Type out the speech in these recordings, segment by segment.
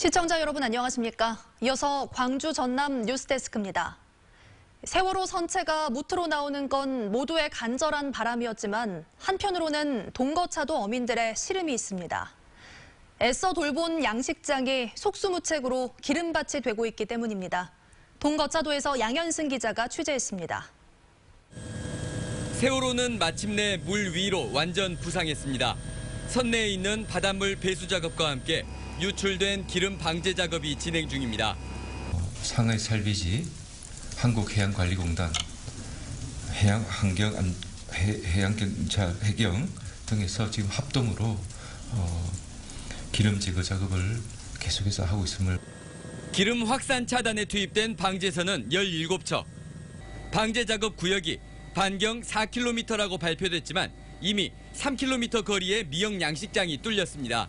시청자 여러분 안녕하십니까? 이어서 광주 전남 뉴스데스크입니다. 세월호 선체가 무트로 나오는 건 모두의 간절한 바람이었지만 한편으로는 동거차도 어민들의 시름이 있습니다. 애써 돌본 양식장이 속수무책으로 기름밭이 되고 있기 때문입니다. 동거차도에서 양현승 기자가 취재했습니다. 세월호는 마침내 물 위로 완전 부상했습니다. 선내에 있는 바닷물 배수 작업과 함께 유출된 기름 방제 작업이 진행 중입니다. 상하이살비지, 한국해양관리공단, 해양경찰, 해경 등에서 지금 합동으로 기름 제거 작업을 계속해서 하고 있음을. 기름 확산 차단에 투입된 방제선은 17척. 방제 작업 구역이 반경 4km라고 발표됐지만 이미 3km 거리에 미역 양식장이 뚫렸습니다.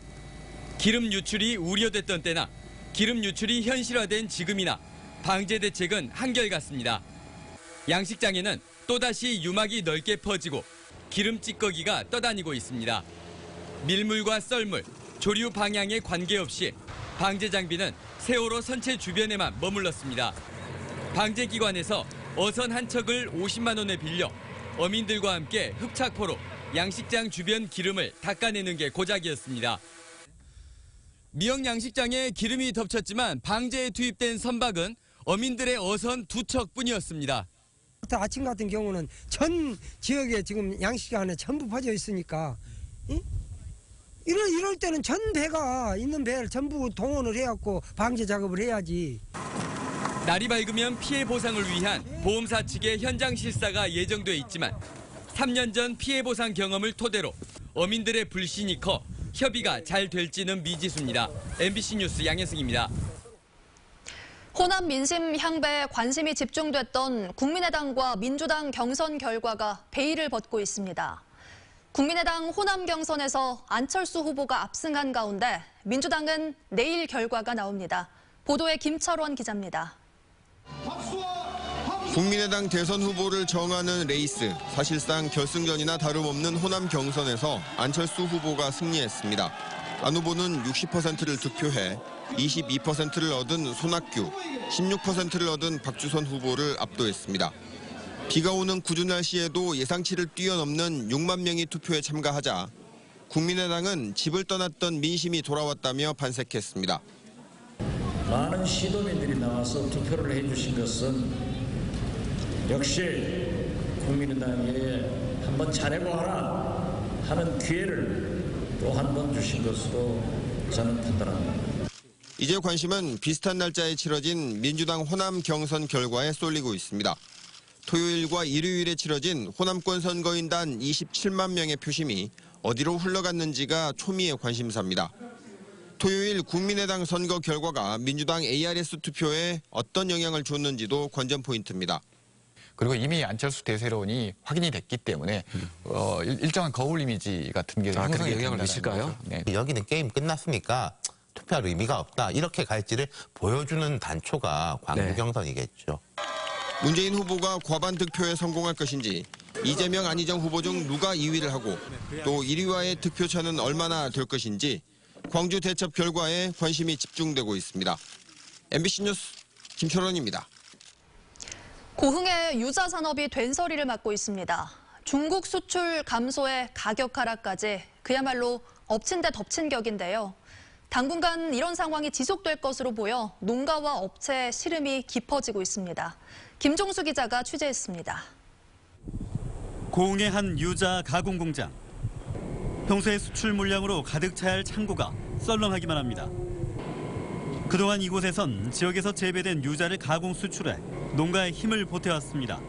기름 유출이 우려됐던 때나 기름 유출이 현실화된 지금이나 방제 대책은 한결같습니다. 양식장에는 또다시 유막이 넓게 퍼지고 기름 찌꺼기가 떠다니고 있습니다. 밀물과 썰물, 조류 방향에 관계없이 방제 장비는 세월호 선체 주변에만 머물렀습니다. 방제 기관에서 어선 한 척을 50만 원에 빌려 어민들과 함께 흡착포로 양식장 주변 기름을 닦아내는 게 고작이었습니다. 미역 양식장에 기름이 덮쳤지만 방제에 투입된 선박은 어민들의 어선 2척뿐이었습니다. 아침 같은 경우는 전 지역에 지금 양식장에 전부 퍼져 있으니까 이럴 때는 전 배가 있는 배를 전부 동원을 해갖고 방제 작업을 해야지. 날이 밝으면 피해 보상을 위한 보험사 측의 현장 실사가 예정돼 있지만 3년 전 피해 보상 경험을 토대로 어민들의 불신이 커 협의가 잘 될지는 미지수입니다. MBC 뉴스 양현승입니다. 호남 민심 향배에 관심이 집중됐던 국민의당과 민주당 경선 결과가 베일을 벗고 있습니다. 국민의당 호남 경선에서 안철수 후보가 압승한 가운데 민주당은 내일 결과가 나옵니다. 보도에 김철원 기자입니다. 국민의당 대선 후보를 정하는 레이스, 사실상 결승전이나 다름없는 호남 경선에서 안철수 후보가 승리했습니다. 안 후보는 60%를 득표해 22%를 얻은 손학규, 16%를 얻은 박주선 후보를 압도했습니다. 비가 오는 궂은 날씨에도 예상치를 뛰어넘는 6만 명이 투표에 참가하자 국민의당은 집을 떠났던 민심이 돌아왔다며 반색했습니다. 많은 시도민들이 나와서 투표를 해주신 것은 역시 국민의당에 한번 잘해보아라 하는 기회를 또 한 번 주신 것으로 저는 판단합니다. 이제 관심은 비슷한 날짜에 치러진 민주당 호남 경선 결과에 쏠리고 있습니다. 토요일과 일요일에 치러진 호남권 선거인단 27만 명의 표심이 어디로 흘러갔는지가 초미의 관심사입니다. 토요일 국민의당 선거 결과가 민주당 ARS 투표에 어떤 영향을 줬는지도 관전 포인트입니다. 그리고 이미 안철수 대세론이 확인이 됐기 때문에 일정한 거울 이미지 같은 게 형성이 영향을 미칠까요? 네. 여기는 게임 끝났으니까 투표할 의미가 없다. 이렇게 갈지를 보여주는 단초가 광주 경선이겠죠. 문재인 후보가 과반 득표에 성공할 것인지 이재명, 안희정 후보 중 누가 2위를 하고 또 1위와의 득표차는 얼마나 될 것인지 광주 대첩 결과에 관심이 집중되고 있습니다. MBC 뉴스 김철원입니다. 고흥의 유자 산업이 된서리를 맞고 있습니다. 중국 수출 감소에 가격 하락까지 그야말로 엎친 데 덮친 격인데요. 당분간 이런 상황이 지속될 것으로 보여 농가와 업체의 시름이 깊어지고 있습니다. 김종수 기자가 취재했습니다. 고흥의 한 유자 가공 공장. 평소에 수출 물량으로 가득 차야 할 창고가 썰렁하기만 합니다. 그동안 이곳에선 지역에서 재배된 유자를 가공 수출해 농가에 힘을 보태왔습니다.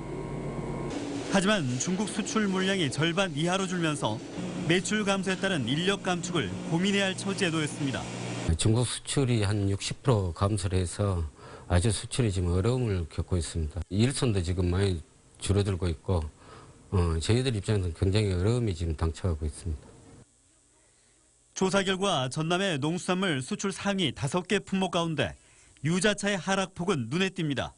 하지만 중국 수출 물량이 절반 이하로 줄면서 매출 감소에 따른 인력 감축을 고민해야 할 처지에 놓였습니다. 중국 수출이 한 60% 감소를 해서 아주 수출이 지금 어려움을 겪고 있습니다. 일손도 지금 많이 줄어들고 있고 저희들 입장에서는 굉장히 어려움이 지금 당쳐가고 있습니다. 조사 결과 전남의 농수산물 수출 상위 5개 품목 가운데 유자차의 하락폭은 눈에 띕니다.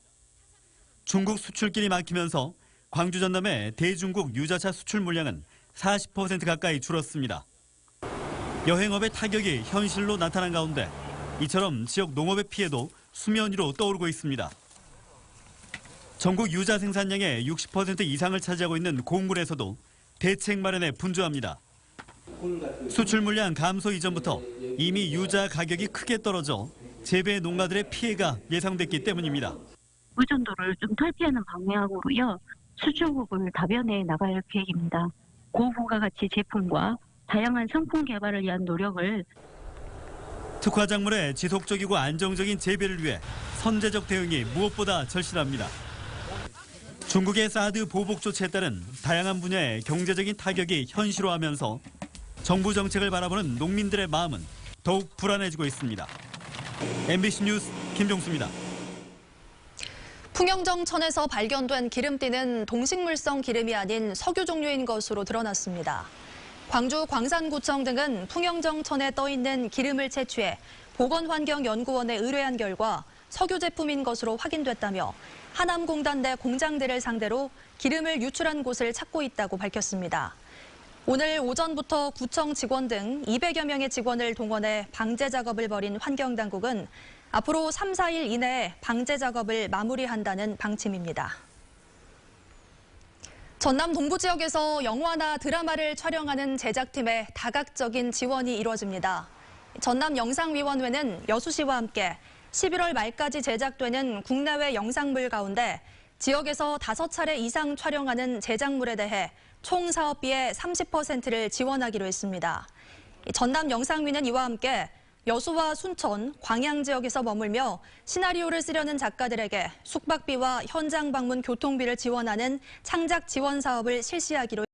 중국 수출길이 막히면서 광주 전남의 대중국 유자차 수출 물량은 40% 가까이 줄었습니다. 여행업의 타격이 현실로 나타난 가운데 이처럼 지역 농업의 피해도 수면 위로 떠오르고 있습니다. 전국 유자 생산량의 60% 이상을 차지하고 있는 고흥군에서도 대책 마련에 분주합니다. 수출 물량 감소 이전부터 이미 유자 가격이 크게 떨어져 재배 농가들의 피해가 예상됐기 때문입니다. 의존도를 좀 탈피하는 방향으로요. 수출국을 다변해 나갈 계획입니다. 고부가가치 제품과 다양한 상품 개발을 위한 노력을 특화 작물의 지속적이고 안정적인 재배를 위해 선제적 대응이 무엇보다 절실합니다. 중국의 사드 보복 조치에 따른 다양한 분야의 경제적인 타격이 현실화하면서 정부 정책을 바라보는 농민들의 마음은 더욱 불안해지고 있습니다. MBC 뉴스 김종수입니다. 풍영정천에서 발견된 기름띠는 동식물성 기름이 아닌 석유 종류인 것으로 드러났습니다. 광주 광산구청 등은 풍영정천에 떠있는 기름을 채취해 보건환경연구원에 의뢰한 결과 석유 제품인 것으로 확인됐다며 하남공단 내 공장들을 상대로 기름을 유출한 곳을 찾고 있다고 밝혔습니다. 오늘 오전부터 구청 직원 등 200여 명의 직원을 동원해 방제 작업을 벌인 환경당국은 앞으로 3, 4일 이내에 방제 작업을 마무리한다는 방침입니다. 전남 동부 지역에서 영화나 드라마를 촬영하는 제작팀의 다각적인 지원이 이루어집니다. 전남 영상위원회는 여수시와 함께 11월 말까지 제작되는 국내외 영상물 가운데 지역에서 5차례 이상 촬영하는 제작물에 대해 총 사업비의 30%를 지원하기로 했습니다. 전남 영상위는 이와 함께 여수와 순천, 광양 지역에서 머물며 시나리오를 쓰려는 작가들에게 숙박비와 현장 방문 교통비를 지원하는 창작 지원 사업을 실시하기로